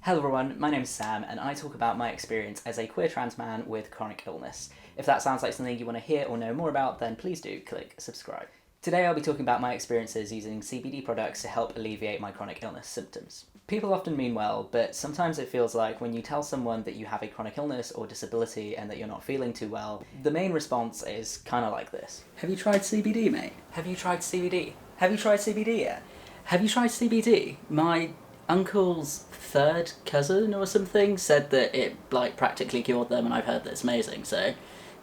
Hello everyone, my name is Sam and I talk about my experience as a queer trans man with chronic illness. If that sounds like something you want to hear or know more about, then please do click subscribe. Today I'll be talking about my experiences using CBD products to help alleviate my chronic illness symptoms. People often mean well, but sometimes it feels like when you tell someone that you have a chronic illness or disability and that you're not feeling too well, the main response is kind of like this. Have you tried CBD, mate? Have you tried CBD? Have you tried CBD yet? Have you tried CBD? My uncle's third cousin or something said that it practically cured them, and I've heard that it's amazing, so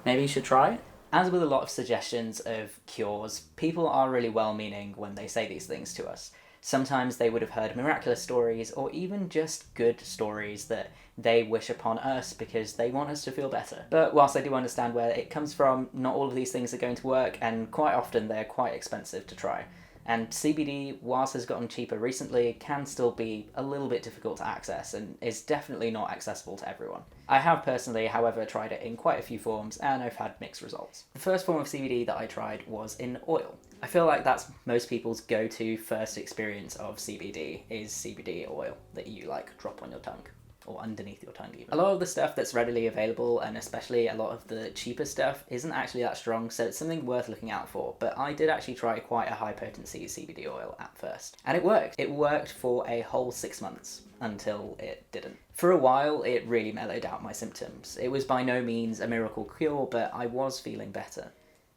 maybe you should try it. As with a lot of suggestions of cures, people are really well-meaning when they say these things to us. Sometimes they would have heard miraculous stories or even just good stories that they wish upon us because they want us to feel better. But whilst I do understand where it comes from, not all of these things are going to work, and quite often they're quite expensive to try. And CBD, whilst has gotten cheaper recently, can still be a little bit difficult to access and is definitely not accessible to everyone. I have personally, however, tried it in quite a few forms and I've had mixed results. The first form of CBD that I tried was in oil. I feel like that's most people's go-to first experience of CBD is CBD oil that you drop on your tongue. Or underneath your tongue even. A lot of the stuff that's readily available, and especially a lot of the cheaper stuff, isn't actually that strong, so it's something worth looking out for. But I did actually try quite a high potency CBD oil at first. And it worked. It worked for a whole 6 months, until it didn't. For a while, it really mellowed out my symptoms. It was by no means a miracle cure, but I was feeling better.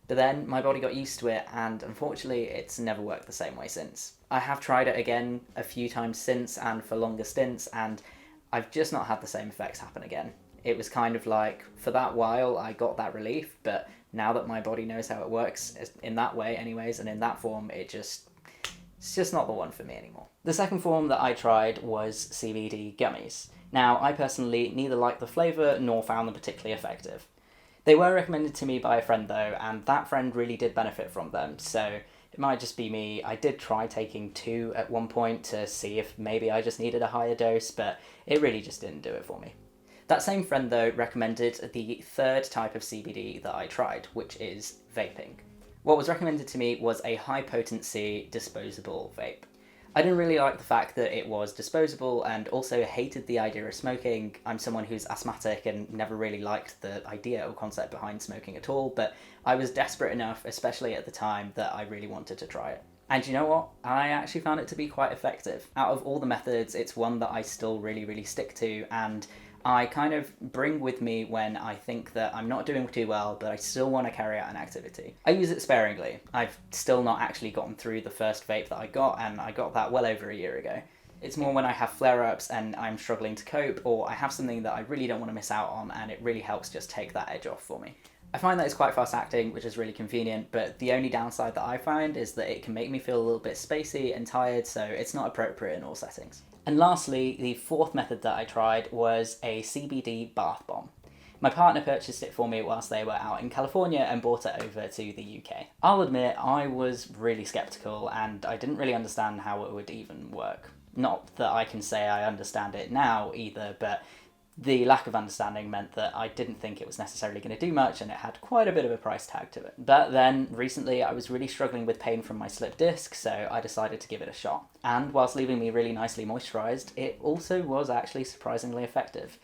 But then my body got used to it, and unfortunately it's never worked the same way since. I have tried it again a few times since, and for longer stints, and I've just not had the same effects happen again. It was kind of like, for that while I got that relief, but now that my body knows how it works, in that way anyways, and in that form, it's just not the one for me anymore. The second form that I tried was CBD gummies. Now, I personally neither liked the flavour nor found them particularly effective. They were recommended to me by a friend though, and that friend really did benefit from them, so it might just be me. I did try taking 2 at one point to see if maybe I just needed a higher dose, but it really just didn't do it for me. That same friend though recommended the third type of CBD that I tried, which is vaping. What was recommended to me was a high potency disposable vape. I didn't really like the fact that it was disposable and also hated the idea of smoking. I'm someone who's asthmatic and never really liked the idea or concept behind smoking at all, but I was desperate enough, especially at the time, that I really wanted to try it. And you know what? I actually found it to be quite effective. Out of all the methods, it's one that I still really stick to, and I kind of bring with me when I think that I'm not doing too well, but I still want to carry out an activity. I use it sparingly. I've still not actually gotten through the first vape that I got, and I got that well over a year ago. It's more when I have flare-ups and I'm struggling to cope, or I have something that I really don't want to miss out on, and it really helps just take that edge off for me. I find that it's quite fast acting, which is really convenient, but the only downside that I find is that it can make me feel a little bit spacey and tired, so it's not appropriate in all settings. And lastly, the fourth method that I tried was a CBD bath bomb. My partner purchased it for me whilst they were out in California and brought it over to the UK. I'll admit, I was really skeptical and I didn't really understand how it would even work. Not that I can say I understand it now either, but the lack of understanding meant that I didn't think it was necessarily going to do much, and it had quite a bit of a price tag to it. But then, recently, I was really struggling with pain from my slip disc, so I decided to give it a shot. And whilst leaving me really nicely moisturised, it also was actually surprisingly effective.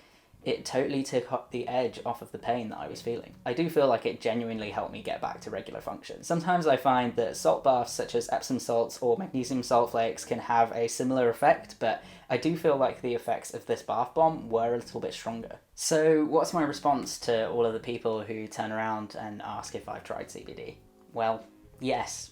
It totally took the edge off of the pain that I was feeling. I do feel like it genuinely helped me get back to regular function. Sometimes I find that salt baths such as Epsom salts or magnesium salt flakes can have a similar effect, but I do feel like the effects of this bath bomb were a little bit stronger. So what's my response to all of the people who turn around and ask if I've tried CBD? Well, yes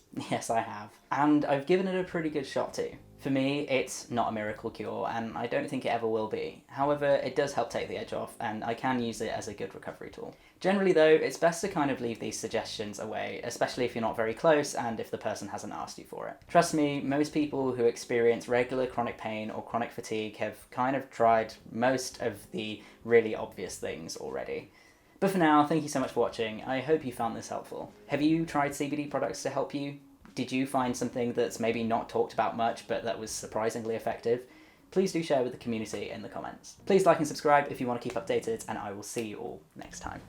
I have. And I've given it a pretty good shot too. For me, it's not a miracle cure, and I don't think it ever will be. However, it does help take the edge off, and I can use it as a good recovery tool. Generally though, it's best to kind of leave these suggestions away, especially if you're not very close and if the person hasn't asked you for it. Trust me, most people who experience regular chronic pain or chronic fatigue have kind of tried most of the really obvious things already. But for now, thank you so much for watching. I hope you found this helpful. Have you tried CBD products to help you? Did you find something that's maybe not talked about much, but that was surprisingly effective? Please do share with the community in the comments. Please like and subscribe if you want to keep updated, and I will see you all next time.